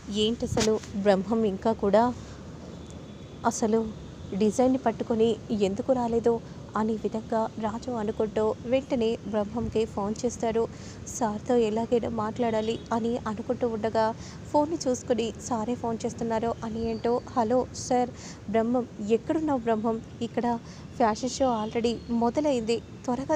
ఏంటసలు బ్రహ్మం ఇంకా కూడా అసలు డిజైన్‌ని పట్టుకొని ఎందుకు రాలేదో అనే విధంగా రాజు అనుకుంటూ వెంటనే బ్రహ్మంకి ఫోన్ చేస్తాడు. సార్‌తో ఎలాగైనా మాట్లాడాలి అని అనుకుంటూ ఉండగా ఫోన్‌ని చూసుకొని సారే ఫోన్ చేస్తున్నారు అని అంటూ, హలో సార్, బ్రహ్మం, ఎక్కడున్నావు బ్రహ్మం? ఇక్కడ ఫ్యాషన్ షో ఆల్రెడీ మొదలైంది. త్వరగా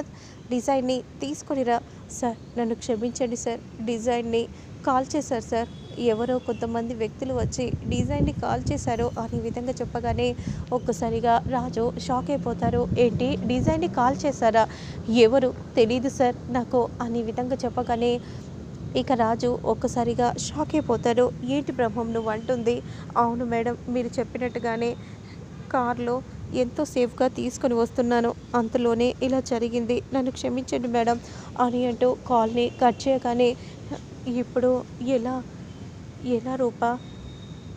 డిజైన్‌ని తీసుకొని రా. సార్ నన్ను క్షమించండి సార్, డిజైన్‌ని కాల్ చేశారు సార్. ఎవరో కొంతమంది వ్యక్తులు వచ్చి డిజైన్‌ని కాల్ చేశారు అనే విధంగా చెప్పగానే ఒక్కసారిగా రాజు షాక్ అయిపోతారు. ఏంటి, డిజైన్‌ని కాల్ చేశారా? ఎవరు? తెలీదు సార్ నాకు అనే విధంగా చెప్పగానే ఇక రాజు ఒక్కసారిగా షాక్ అయిపోతాడు. ఏంటి బ్రహ్మం నువ్వు అంటుంది? అవును మేడం, మీరు చెప్పినట్టుగానే కార్‌లో ఎంతో సేఫ్‌గా తీసుకొని వస్తున్నాను. అంతలోనే ఇలా జరిగింది. నన్ను క్షమించండి మేడం అని అంటూ కాల్‌ని కట్ చేయగానే, ఇప్పుడు ఎలా ఎలా రూపా?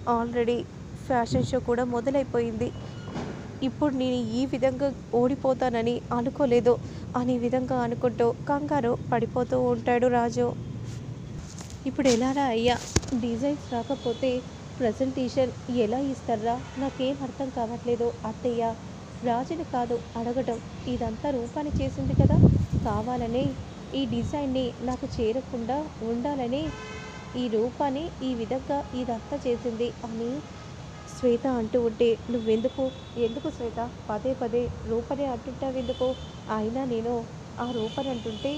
ఆల్రెడీ ఫ్యాషన్ షో కూడా మొదలైపోయింది. ఇప్పుడు నేను ఈ విధంగా ఓడిపోతానని అనుకోలేదు అనే విధంగా అనుకుంటూ కంగారు పడిపోతూ ఉంటాడు రాజు. ఇప్పుడు ఎలారా అయ్యా? డిజైన్స్ రాకపోతే ప్రజెంటేషన్ ఎలా ఇస్తారా? నాకేం అర్థం కావట్లేదు అత్తయ్య. రాజుని కాదు అడగటం, ఇదంతా రూపాన్ని చేసింది కదా. కావాలనే ఈ డిజైన్ని నాకు చేరకుండా ఉండాలని ఈ రూపాన్ని ఈ విధంగా ఇదంతా చేసింది అని శ్వేత అంటూ ఉంటే, ఎందుకు శ్వేత పదే పదే రూపనే అంటుంటావెందుకు? అయినా నేను ఆ రూపని అంటుంటే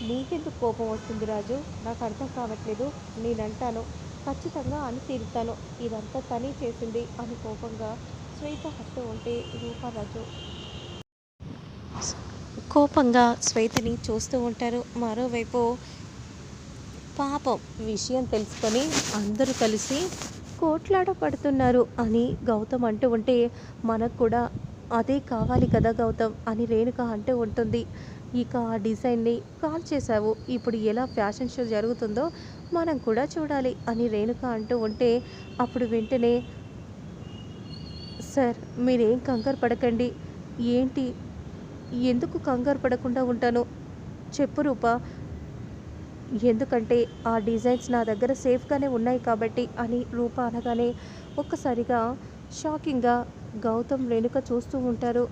నీకెందుకు కోపం వస్తుంది రాజు? నాకు అర్థం కావట్లేదు. నేనంటాను, ఖచ్చితంగా అని తీరుతాను. ఇదంతా తనే చేసింది అని కోపంగా శ్వేత అంటూ ఉంటే, రూపరాజు కోపంగా శ్వేతని చూస్తూ ఉంటారు. మరోవైపు పాపం విషయం తెలుసుకొని అందరూ కలిసి కోట్లాడ పడుతున్నారు అని గౌతమ్ అంటూ ఉంటే, మనకు కూడా అదే కావాలి కదా గౌతమ్ అని రేణుక అంటూ ఉంటుంది. ఇక ఆ డిజైన్ని కాల్ చేశావు, ఇప్పుడు ఎలా ఫ్యాషన్ షో జరుగుతుందో మనం కూడా చూడాలి అని రేణుక అంటూ ఉంటే, అప్పుడు వెంటనే సార్ మీరేం కంగారు పడకండి. ఏంటి, ఎందుకు కంగారు పడకుండా ఉంటాను చెప్పు రూపా. ఎందుకంటే ఆ డిజైన్స్ నా దగ్గర సేఫ్గానే ఉన్నాయి కాబట్టి అని రూప అనగానే ఒక్కసారిగా షాకింగ్గా గౌతమ్ రేణుక చూస్తూ ఉంటారు.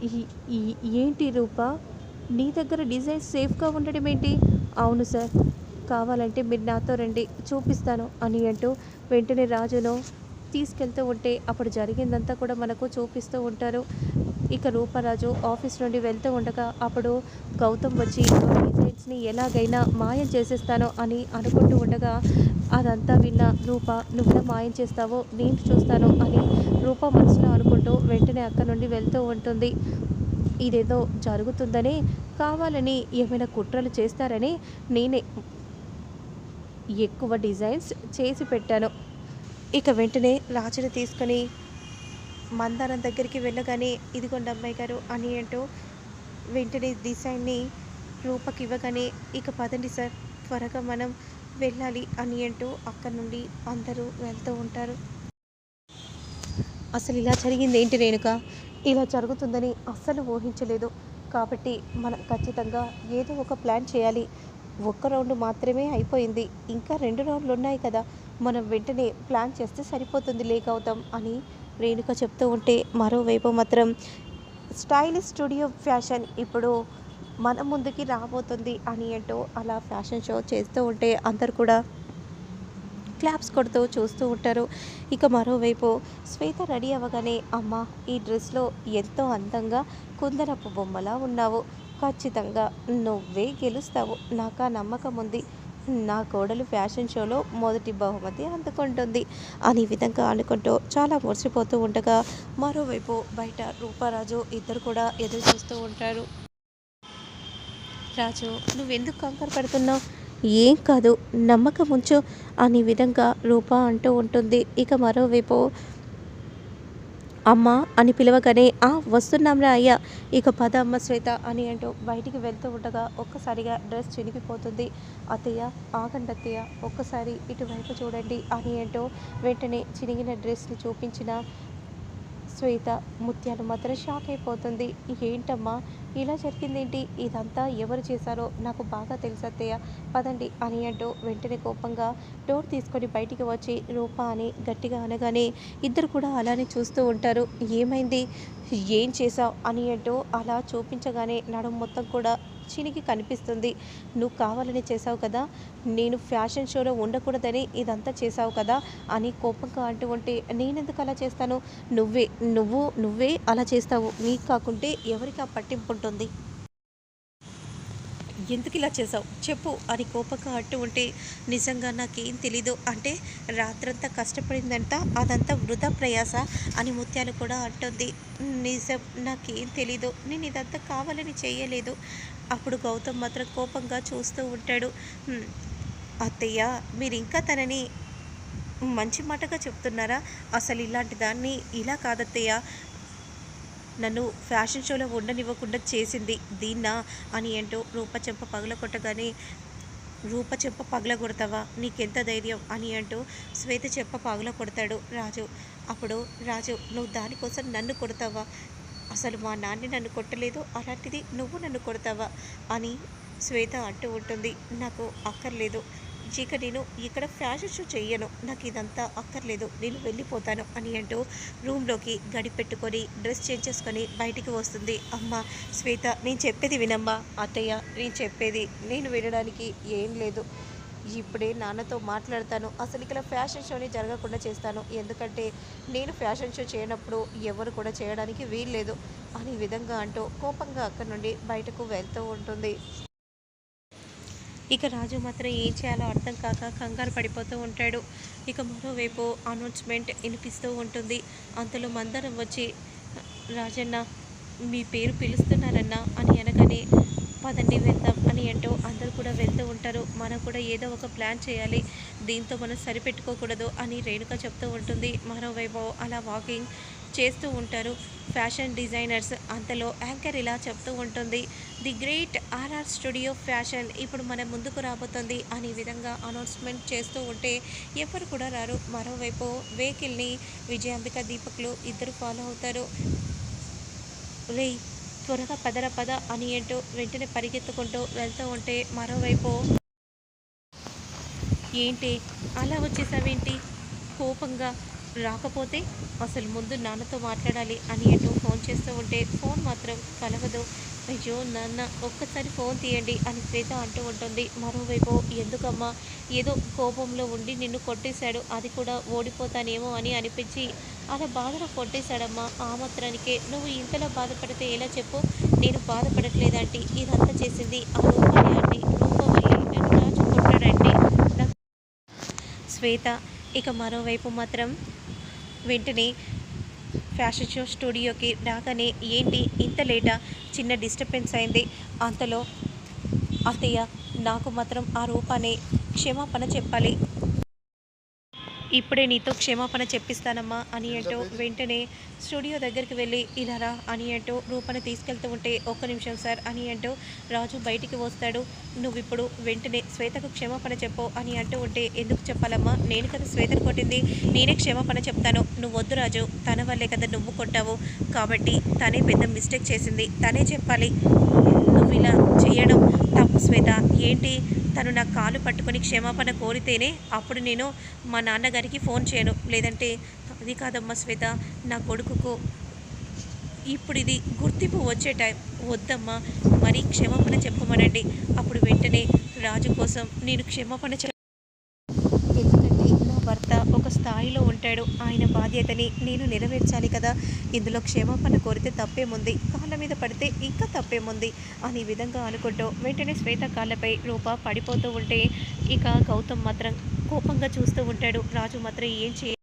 ఈ- ఏంటి రూప, నీ దగ్గర డిజైన్స్ సేఫ్గా ఉండడం ఏంటి? అవును సార్, కావాలంటే మీరు నాతో రండి చూపిస్తాను అని అంటూ వెంటనే రాజును తీసుకెళ్తూ ఉంటే అప్పుడు జరిగిందంతా కూడా మనకు చూపిస్తూ ఉంటారు. ఇక రూపరాజు ఆఫీస్ నుండి వెళ్తూ ఉండగా అప్పుడు గౌతమ్ వచ్చి ఆ డిజైన్స్ని ఎలాగైనా మాయం చేసేస్తాను అని అనుకుంటూ ఉండగా అదంతా విన్న రూప, నువ్వెలా మాయం చేస్తావో నేను చూస్తాను అని రూప మనసులో అనుకుంటూ వెంటనే అక్కడ నుండి వెళ్తూ ఉంటుంది. ఇదేదో జరుగుతుందని, కావాలని ఏమైనా కుట్రలు చేస్తారని నేనే ఎక్కువ డిజైన్స్ చేసి పెట్టాను. ఇక వెంటనే రాజుని తీసుకొని మందారం దగ్గరికి వెళ్ళగానే, ఇదిగోండి అమ్మాయి గారు అని అంటూ వెంటనే డిజైన్ని రూపకి ఇవ్వగానే, ఇక పదండి సార్, త్వరగా మనం వెళ్ళాలి అని అంటూ అక్కడి నుండి అందరూ వెళ్తూ ఉంటారు. అసలు ఇలా జరిగింది ఏంటి రేణుక? ఇలా జరుగుతుందని అస్సలు ఊహించలేదు. కాబట్టి మనం ఖచ్చితంగా ఏదో ఒక ప్లాన్ చేయాలి. ఒక్క రౌండ్ మాత్రమే అయిపోయింది. ఇంకా 2 రౌండ్లు ఉన్నాయి కదా. మనం వెంటనే ప్లాన్ చేస్తే సరిపోతుంది లే గౌతమ్ అని రేణుక చెప్తూ ఉంటే, మరోవైపు మాత్రం స్టైలిష్ స్టూడియో ఫ్యాషన్ ఇప్పుడు మన ముందుకి రాబోతుంది అని అంటూ అలా ఫ్యాషన్ షో చేస్తూ ఉంటే అందరు కూడా క్లాప్స్ కొడుతూ చూస్తూ ఉంటారు. ఇక మరోవైపు శ్వేత రెడీ అవ్వగానే, అమ్మ, ఈ డ్రెస్లో ఎంతో అందంగా కుందరపు బొమ్మలా ఉన్నావు. ఖచ్చితంగా నువ్వే గెలుస్తావు, నాకు ఆ నమ్మకం ఉంది. నా కోడలు ఫ్యాషన్ షోలో మొదటి బహుమతి అందుకుంటుంది అని విధంగా అనుకుంటూ చాలా మురిసిపోతూ ఉండగా మరోవైపు బయట రూపారాజు ఇద్దరు కూడా ఎదురు చూస్తూ ఉంటారు. రాజు, నువ్వెందుకు కంగారు పడుతున్నావు? ఏం కాదు, నమ్మకం ఉంచు అనే విధంగా రూప అంటూ ఉంటుంది. ఇక మరోవైపు అమ్మ అని పిలవగానే, వస్తున్నాంరా అయ్యా, ఇక పద అమ్మ శ్వేత అని అంటూ బయటికి వెళ్తూ ఉండగా ఒక్కసారిగా డ్రెస్ చినిగిపోతుంది. అత్తయ్య, ఆగండి అత్తయ్య, ఒక్కసారి ఇటువైపు చూడండి అని అంటూ వెంటనే చినిగిన డ్రెస్ని చూపించిన శ్వేత ముత్యాలు మాత్రం షాక్ అయిపోతుంది. ఏంటమ్మా, ఇలా జరిగిందేంటి? ఇదంతా ఎవరు చేశారో నాకు బాగా తెలుసు అత్తయ్య, పదండి అని అంటూ వెంటనే కోపంగా డోర్ తీసుకొని బయటికి వచ్చి రూప అని గట్టిగా అనగానే ఇద్దరు కూడా అలానే చూస్తూ ఉంటారు. ఏమైంది? ఏం చేశావు? అని అంటూ అలా చూపించగానే నడుము మొత్తం కూడా చినిగి కనిపిస్తుంది. నువ్వు కావాలని చేశావు కదా! నేను ఫ్యాషన్ షోలో ఉండకూడదని ఇదంతా చేశావు కదా! అని కోపంగా అంటూ ఉంటే నేనెందుకు అలా చేస్తాను? నువ్వే, నువ్వే అలా చేస్తావు. నీకు కాకుంటే ఎవరికి ఆ పట్టింపు ఉంటుంది? ఎందుకిలా చేశావు చెప్పు అని కోపంగా అంటూ ఉంటే, నిజంగా నాకేం తెలీదు అంటే రాత్రంతా కష్టపడిందంట అదంతా వృధా ప్రయాస అని ముత్యాలు కూడా అంటుంది. నిజం, నాకేం తెలీదు, నేను ఇదంతా కావాలని చేయలేదు. అప్పుడు గౌతమ్ మాత్రం కోపంగా చూస్తూ ఉంటాడు. "హ్మ్, అత్తయ్య, మీరు ఇంకా తనని మంచి మాటగా చెప్తున్నారా? అసలు ఇలాంటి దాన్ని ఇలా కాదత్తయ్య, నన్ను ఫ్యాషన్ షోలో ఉండనివ్వకుండా చేసింది దీన్నా అని అంటూ రూప చెంప పగలగొట్టగానే, రూప చెంప పగలగొడతావా? నీకెంత ధైర్యం అని అంటూ శ్వేత చెంప పగలగొడతాడు రాజు. అప్పుడు రాజు, నువ్వు దానికోసం నన్ను కొడతావా? అసలు మా నాన్న నన్ను కొట్టలేదు, అలాంటిది నువ్వు నన్ను కొడతావా అని శ్వేత అంటూ ఉంటుంది. నాకు అక్కర్లేదు, ఇక నేను ఇక్కడ ఫ్యాషన్ షో చెయ్యను, నాకు ఇదంతా అక్కర్లేదు, నేను వెళ్ళిపోతాను అని అంటూ రూమ్లోకి గడి పెట్టుకొని డ్రెస్ చేంజ్ చేసుకొని బయటికి వస్తుంది. అమ్మ శ్వేత, నేను చెప్పేది వినమ్మా. అత్తయ్య, నేను చెప్పేది నేను వినడానికి ఏం లేదు. ఇప్పుడే నాన్నతో మాట్లాడతాను, అసలు ఇక్కడ ఫ్యాషన్ షోని జరగకుండా చేస్తాను, ఎందుకంటే నేను ఫ్యాషన్ షో చేయనప్పుడు ఎవరు కూడా చేయడానికి వీల్లేదు అని విధంగా అంటూ కోపంగా అక్కడి నుండి బయటకు వెళ్తూ ఉంటుంది. ఇక రాజు మాత్రం ఏం చేయాలో అర్థం కాక కంగారు పడిపోతూ ఉంటాడు. ఇక మరోవైపు అనౌన్స్మెంట్ వినిపిస్తూ ఉంటుంది. అంతలో మందరం వచ్చి, రాజన్న మీ పేరు పిలుస్తున్నారన్నా అని అనగానే, పదండి వెళ్దాం అని అంటూ అందరూ కూడా వెళ్తూ ఉంటారు. మనం కూడా ఏదో ఒక ప్లాన్ చేయాలి, దీంతో మనం సరిపెట్టుకోకూడదు అని రేణుక చెప్తూ ఉంటుంది. మరోవైపు అలా వాకింగ్ చేస్తూ ఉంటారు ఫ్యాషన్ డిజైనర్స్. అంతలో యాంకర్ ఇలా చెప్తూ ఉంటుంది, the great RR studio fashion ఇప్పుడు మన ముందుకు రాబోతుంది అని విధంగా అనౌన్స్మెంట్ చేస్తూ ఉంటే ఎవరు కూడా రారు. మరోవైపు వెహికల్ని విజయాంబిక దీపక్లు ఇద్దరు ఫాలో అవుతారు. రే, త్వరగా పదర పద అని అంటూ వెంటనే పరిగెత్తుకుంటూ వెళ్తూ ఉంటే, మరోవైపు ఏంటి అలా వచ్చేసావేంటి కోపంగా? రాకపోతే అసలు ముందు నాన్నతో మాట్లాడాలి అని అంటూ ఫోన్ చేస్తూ ఉంటే ఫోన్ మాత్రం కలవదు. అయ్యో నాన్న, ఒక్కసారి ఫోన్ తీయండి అని శ్వేత అంటూ ఉంటుంది. మరోవైపు, ఎందుకమ్మా? ఏదో కోపంలో ఉండి నిన్ను కొట్టేశాడు, అది కూడా ఓడిపోతానేమో అని అనిపించి అలా బాధలో కొట్టేశాడమ్మా, ఆ మాత్రానికే నువ్వు ఇంతలో బాధపడితే ఎలా చెప్పు? నేను బాధపడట్లేదంటే ఇదంతా చేసింది ఆ రూపాలి అండి, రూప వల్లే నన్ను రాజు కొట్టాడంటే నాకు శ్వేత. ఇక మరోవైపు మాత్రం వెంటనే ఫ్యాషన్ షో స్టూడియోకి రాగానే, ఏంటి ఇంత లేటా? చిన్న డిస్టర్బెన్స్ అయింది. అంతలో అత్తయ్య, నాకు మాత్రం ఆ రూపాన్ని క్షమాపణ చెప్పాలి, ఇప్పుడే నీతో క్షమాపణ చెప్పిస్తానమ్మా అని అంటూ వెంటనే స్టూడియో దగ్గరికి వెళ్ళి, ఇలా రా అని అంటూ రూపని తీసుకెళ్తూ ఉంటే, ఒక్క నిమిషం సార్ అని అంటూ రాజు బయటికి వస్తాడు. నువ్వు ఇప్పుడు వెంటనే శ్వేతకు క్షమాపణ చెప్పు అని అంటూ ఉంటే, ఎందుకు చెప్పాలమ్మా? నేను కదా శ్వేతను కొట్టింది, నేనే క్షమాపణ చెప్తాను. నువ్వు వద్దు రాజు, తన వల్లే కదా నువ్వు కొట్టావు, కాబట్టి తనే పెద్ద మిస్టేక్ చేసింది, తనే చెప్పాలి. నువ్వు ఇలా చేయడం తప్పు శ్వేత. ఏంటి, తను నా కాలు పట్టుకొని క్షమాపణ కోరితేనే అప్పుడు నేను మా నాన్నగారికి ఫోన్ చేయను, లేదంటే అది కాదమ్మా శ్వేత, నా కొడుకుకు ఇప్పుడు ఇది గుర్తింపు వచ్చే టైం, వద్దమ్మా, మరీ క్షమాపణ చెప్పమనండి. అప్పుడు వెంటనే రాజు కోసం నేను క్షమాపణ ఎందుకంటే నా భర్త ఒక స్థాయిలో ఉంటాడు, ఆయన బాధ్యతని నేను నెరవేర్చాలి కదా. ఇందులో క్షమాపణ కోరితే తప్పేముంది, కాళ్ళ మీద పడితే ఇంకా తప్పేముంది అని విధంగా అనుకుంటూ వెంటనే శ్వేత కాళ్ళపై రూప పడిపోతూ ఉంటే, ఇక గౌతమ్ మాత్రం కోపంగా చూస్తూ ఉంటాడు. రాజు మాత్రం ఏం చేయాలి